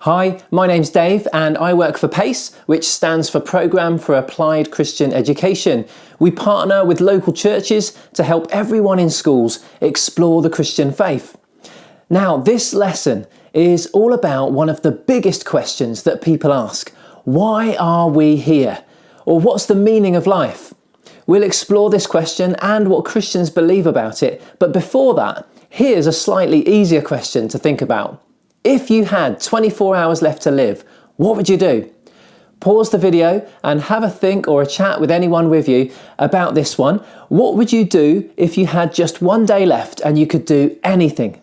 Hi, my name's Dave and I work for PACE, which stands for Programme for Applied Christian Education. We partner with local churches to help everyone in schools explore the Christian faith. Now, this lesson is all about one of the biggest questions that people ask. Why are we here? Or what's the meaning of life? We'll explore this question and what Christians believe about it, but before that, here's a slightly easier question to think about. If you had 24 hours left to live, what would you do? Pause the video and have a think or a chat with anyone with you about this one. What would you do if you had just one day left and you could do anything?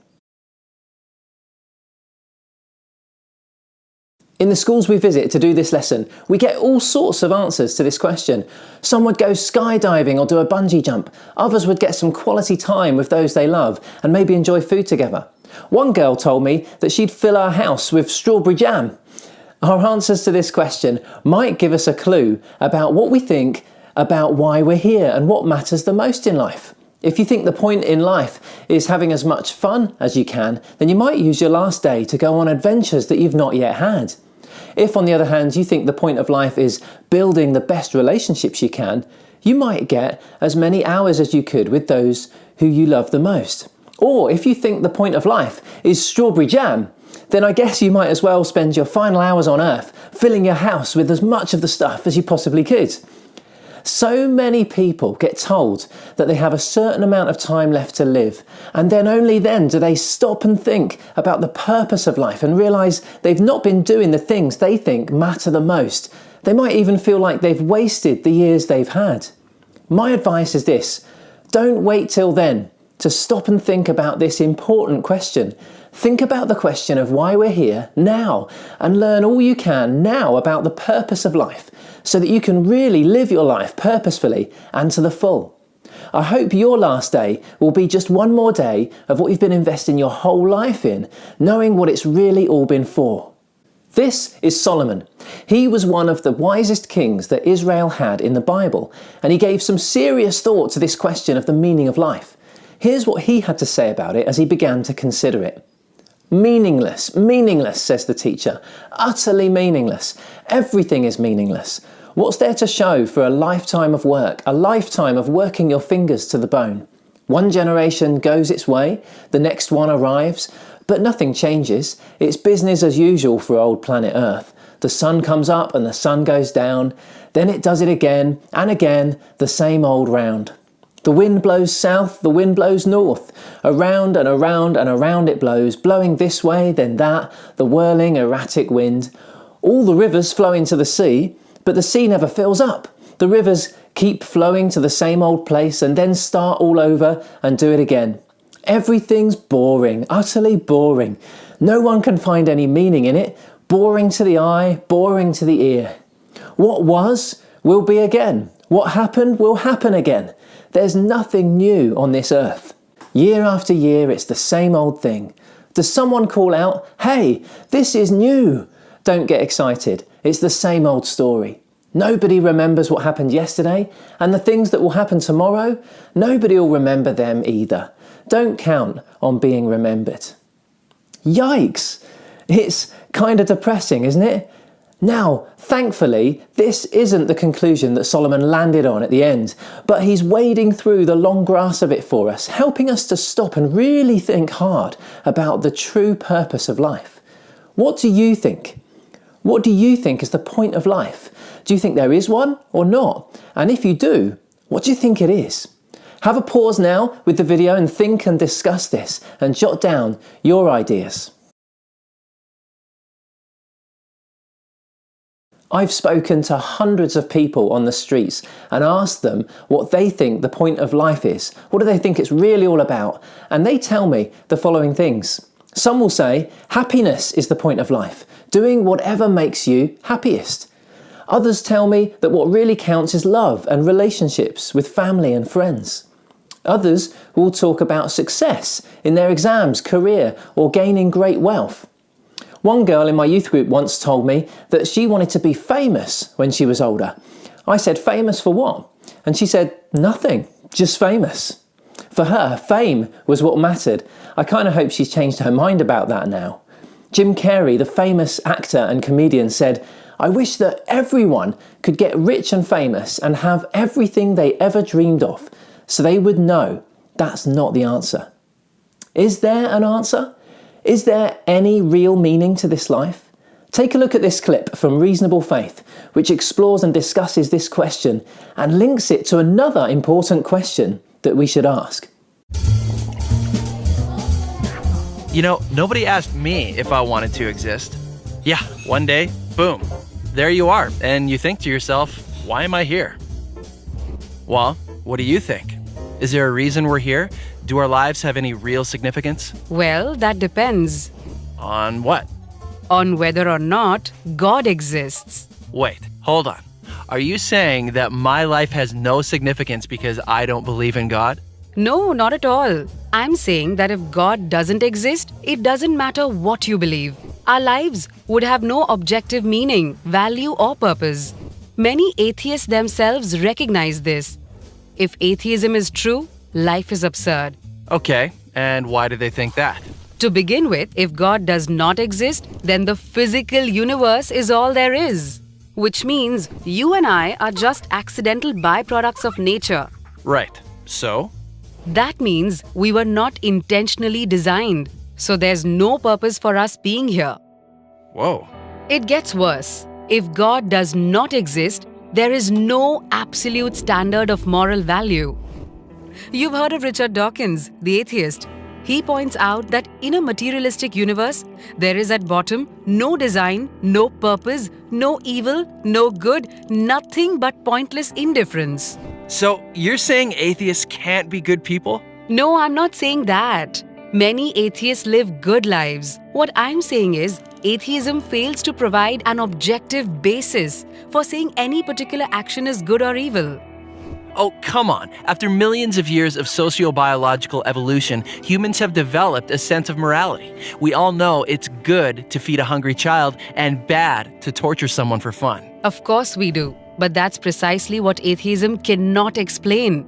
In the schools we visit to do this lesson, we get all sorts of answers to this question. Some would go skydiving or do a bungee jump. Others would get some quality time with those they love and maybe enjoy food together. One girl told me that she'd fill our house with strawberry jam. Our answers to this question might give us a clue about what we think about why we're here and what matters the most in life. If you think the point in life is having as much fun as you can, then you might use your last day to go on adventures that you've not yet had. If, on the other hand, you think the point of life is building the best relationships you can, you might get as many hours as you could with those who you love the most. Or if you think the point of life is strawberry jam, then I guess you might as well spend your final hours on Earth filling your house with as much of the stuff as you possibly could. So many people get told that they have a certain amount of time left to live, and then only then do they stop and think about the purpose of life and realise they've not been doing the things they think matter the most. They might even feel like they've wasted the years they've had. My advice is this: don't wait till then to stop and think about this important question. Think about the question of why we're here now and learn all you can now about the purpose of life so that you can really live your life purposefully and to the full. I hope your last day will be just one more day of what you've been investing your whole life in, knowing what it's really all been for. This is Solomon. He was one of the wisest kings that Israel had in the Bible, and he gave some serious thought to this question of the meaning of life. Here's what he had to say about it as he began to consider it. Meaningless, meaningless, says the teacher. Utterly meaningless. Everything is meaningless. What's there to show for a lifetime of work, a lifetime of working your fingers to the bone? One generation goes its way, the next one arrives, but nothing changes. It's business as usual for old planet Earth. The sun comes up and the sun goes down, then it does it again and again, the same old round. The wind blows south, the wind blows north. Around and around and around it blows, blowing this way, then that, the whirling, erratic wind. All the rivers flow into the sea, but the sea never fills up. The rivers keep flowing to the same old place and then start all over and do it again. Everything's boring, utterly boring. No one can find any meaning in it. Boring to the eye, boring to the ear. What was, will be again. What happened will happen again. There's nothing new on this earth. Year after year, it's the same old thing. Does someone call out, "Hey, this is new"? Don't get excited. It's the same old story. Nobody remembers what happened yesterday, and the things that will happen tomorrow, nobody will remember them either. Don't count on being remembered. Yikes! It's kind of depressing, isn't it? Now, thankfully, this isn't the conclusion that Solomon landed on at the end, but he's wading through the long grass of it for us, helping us to stop and really think hard about the true purpose of life. What do you think? What do you think is the point of life? Do you think there is one or not? And if you do, what do you think it is? Have a pause now with the video and think and discuss this and jot down your ideas. I've spoken to hundreds of people on the streets and asked them what they think the point of life is. What do they think it's really all about? And they tell me the following things. Some will say, happiness is the point of life, doing whatever makes you happiest. Others tell me that what really counts is love and relationships with family and friends. Others will talk about success in their exams, career, or gaining great wealth. One girl in my youth group once told me that she wanted to be famous when she was older. I said, famous for what? And she said, nothing, just famous. For her, fame was what mattered. I kind of hope she's changed her mind about that now. Jim Carrey, the famous actor and comedian, said, "I wish that everyone could get rich and famous and have everything they ever dreamed of, so they would know that's not the answer." Is there an answer? Is there any real meaning to this life? Take a look at this clip from Reasonable Faith, which explores and discusses this question and links it to another important question that we should ask. You know, nobody asked me if I wanted to exist. Yeah, one day, boom, there you are, and you think to yourself, why am I here? Well, what do you think? Is there a reason we're here? Do our lives have any real significance? Well, that depends On what? on whether or not God exists. Wait, hold on. Are you saying that my life has no significance because I don't believe in God? No, not at all. I'm saying that if God doesn't exist, it doesn't matter what you believe. Our lives would have no objective meaning, value, or purpose. Many atheists themselves recognize this. If atheism is true, life is absurd. Okay, and why do they think that? To begin with, if God does not exist, then the physical universe is all there is. Which means you and I are just accidental byproducts of nature. Right, so? That means we were not intentionally designed, so there's no purpose for us being here. Whoa. It gets worse. If God does not exist, there is no absolute standard of moral value. You've heard of Richard Dawkins, the atheist. He points out that in a materialistic universe, there is at bottom no design, no purpose, no evil, no good, nothing but pointless indifference. So you're saying atheists can't be good people? No, I'm not saying that. Many atheists live good lives. What I'm saying is, atheism fails to provide an objective basis for saying any particular action is good or evil. Oh, come on. After millions of years of sociobiological evolution, humans have developed a sense of morality. We all know it's good to feed a hungry child and bad to torture someone for fun. Of course we do, but that's precisely what atheism cannot explain.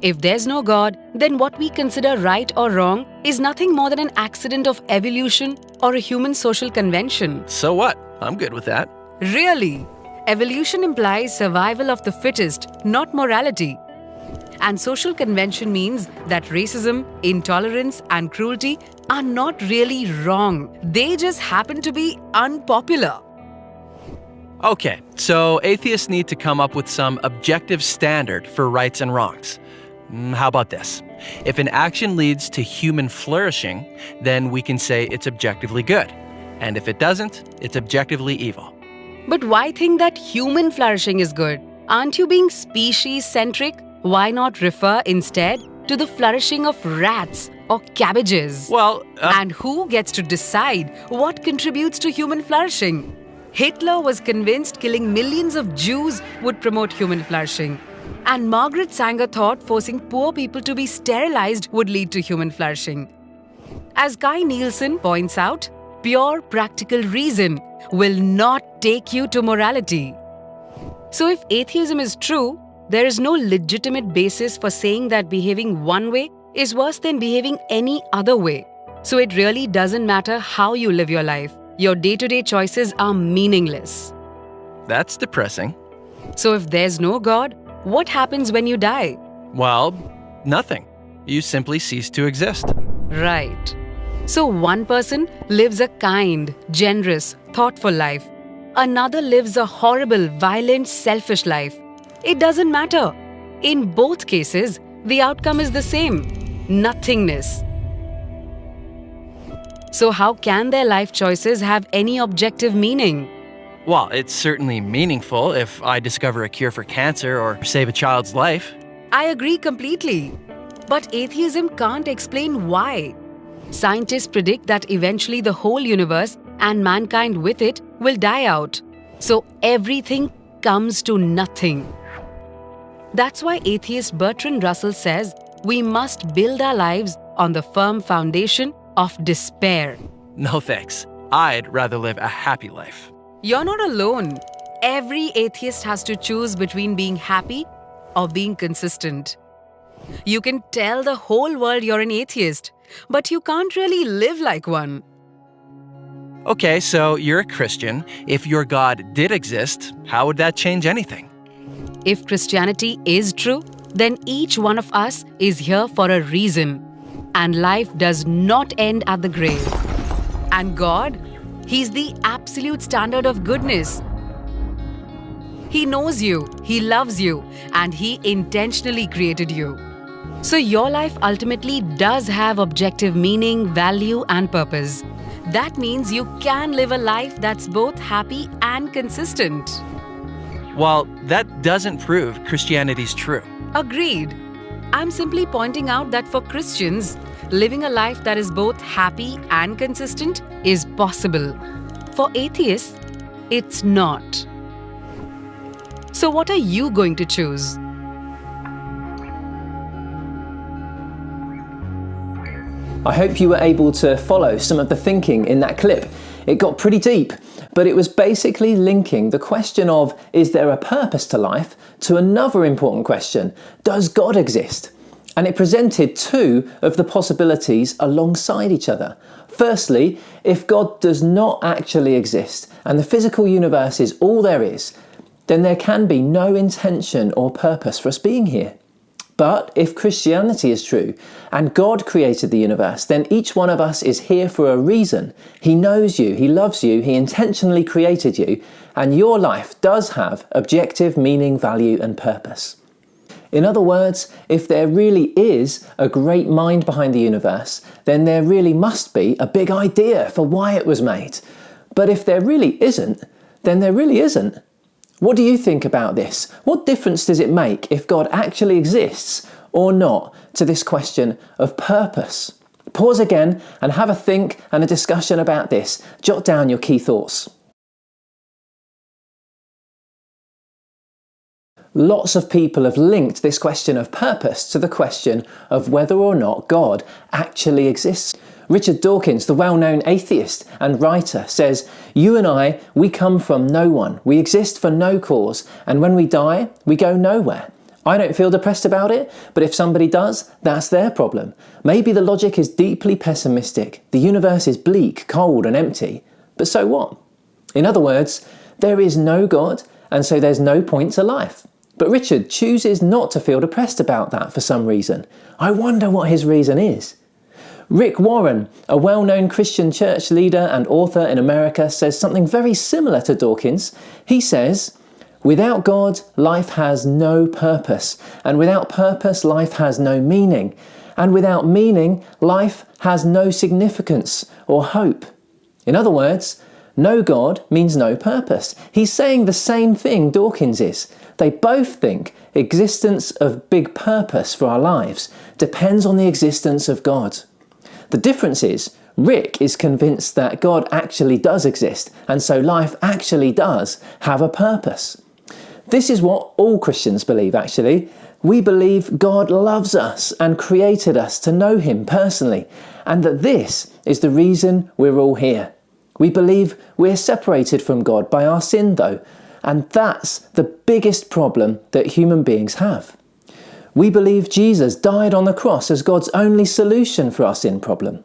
If there's no God, then what we consider right or wrong is nothing more than an accident of evolution or a human social convention. So what? I'm good with that. Really? Evolution implies survival of the fittest, not morality. And social convention means that racism, intolerance, and cruelty are not really wrong. They just happen to be unpopular. Okay, so atheists need to come up with some objective standard for rights and wrongs. How about this? If an action leads to human flourishing, then we can say it's objectively good. And if it doesn't, it's objectively evil. But why think that human flourishing is good? Aren't you being species-centric? Why not refer instead to the flourishing of rats or cabbages? Well, And who gets to decide what contributes to human flourishing? Hitler was convinced killing millions of Jews would promote human flourishing. And Margaret Sanger thought forcing poor people to be sterilized would lead to human flourishing. As Guy Nielsen points out, pure practical reason will not take you to morality. So if atheism is true, there is no legitimate basis for saying that behaving one way is worse than behaving any other way. So it really doesn't matter how you live your life. Your day-to-day choices are meaningless. that's depressing. So if there's no God, what happens when you die? Well, nothing. You simply cease to exist. Right. So one person lives a kind, generous, thoughtful life. Another lives a horrible, violent, selfish life. It doesn't matter. In both cases, the outcome is the same: nothingness. So how can their life choices have any objective meaning? Well, it's certainly meaningful if I discover a cure for cancer or save a child's life. I agree completely. But atheism can't explain why. Scientists predict that eventually the whole universe and mankind with it will die out. So everything comes to nothing. That's why atheist Bertrand Russell says we must build our lives on the firm foundation of despair. No thanks. I'd rather live a happy life. You're not alone. Every atheist has to choose between being happy or being consistent. You can tell the whole world you're an atheist, but you can't really live like one. Okay, so you're a Christian. If your God did exist, how would that change anything? If Christianity is true, then each one of us is here for a reason. And life does not end at the grave. And God, He's the absolute standard of goodness. He knows you, He loves you, and He intentionally created you. So your life ultimately does have objective meaning, value, and purpose. That means you can live a life that's both happy and consistent. Well, that doesn't prove Christianity's true. Agreed. I'm simply pointing out that for Christians, living a life that is both happy and consistent is possible. For atheists, it's not. So what are you going to choose? I hope you were able to follow some of the thinking in that clip. It got pretty deep, but it was basically linking the question of, is there a purpose to life, to another important question, does God exist? And it presented two of the possibilities alongside each other. Firstly, if God does not actually exist and the physical universe is all there is, then there can be no intention or purpose for us being here. But if Christianity is true and God created the universe, then each one of us is here for a reason. He knows you, He loves you, He intentionally created you, and your life does have objective meaning, value, and purpose. In other words, if there really is a great mind behind the universe, then there really must be a big idea for why it was made. But if there really isn't, then there really isn't. What do you think about this? What difference does it make if God actually exists or not to this question of purpose? Pause again and have a think and a discussion about this. Jot down your key thoughts. Lots of people have linked this question of purpose to the question of whether or not God actually exists. Richard Dawkins, the well-known atheist and writer, says, "You and I, we come from no one. We exist for no cause. And when we die, we go nowhere. I don't feel depressed about it, but if somebody does, that's their problem. Maybe the logic is deeply pessimistic. The universe is bleak, cold, and empty. But so what? In other words, there is no God, and so there's no point to life." But Richard chooses not to feel depressed about that for some reason. I wonder what his reason is. Rick Warren, a well-known Christian church leader and author in America, says something very similar to Dawkins. He says, "Without God, life has no purpose, and without purpose, life has no meaning, and without meaning, life has no significance or hope." In other words, no God means no purpose. He's saying the same thing Dawkins is. They both think existence of big purpose for our lives depends on the existence of God. The difference is, Rick is convinced that God actually does exist, and so life actually does have a purpose. This is what all Christians believe, actually. We believe God loves us and created us to know Him personally, and that this is the reason we're all here. We believe we're separated from God by our sin, though, and that's the biggest problem that human beings have. We believe Jesus died on the cross as God's only solution for our sin problem.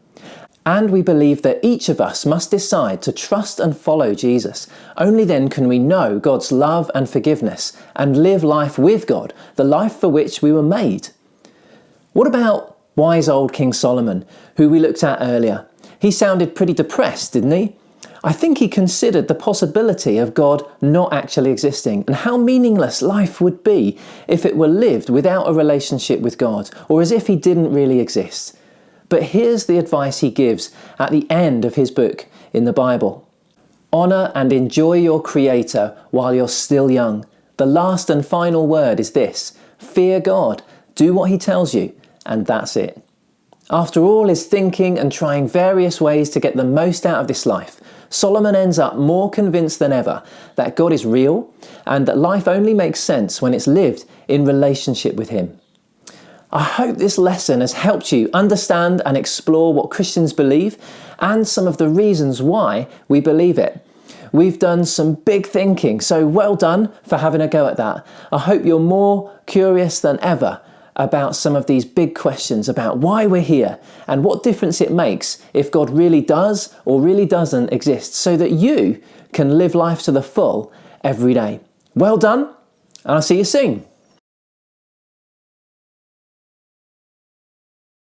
And we believe that each of us must decide to trust and follow Jesus. Only then can we know God's love and forgiveness and live life with God, the life for which we were made. What about wise old King Solomon, who we looked at earlier? He sounded pretty depressed, didn't he? I think he considered the possibility of God not actually existing and how meaningless life would be if it were lived without a relationship with God, or as if He didn't really exist. But here's the advice he gives at the end of his book in the Bible. Honour and enjoy your Creator while you're still young. The last and final word is this: fear God, do what He tells you, and that's it. After all his thinking and trying various ways to get the most out of this life, Solomon ends up more convinced than ever that God is real and that life only makes sense when it's lived in relationship with Him. I hope this lesson has helped you understand and explore what Christians believe and some of the reasons why we believe it. We've done some big thinking, so well done for having a go at that. I hope you're more curious than ever about some of these big questions about why we're here and what difference it makes if God really does or really doesn't exist, so that you can live life to the full every day. Well done, and I'll see you soon.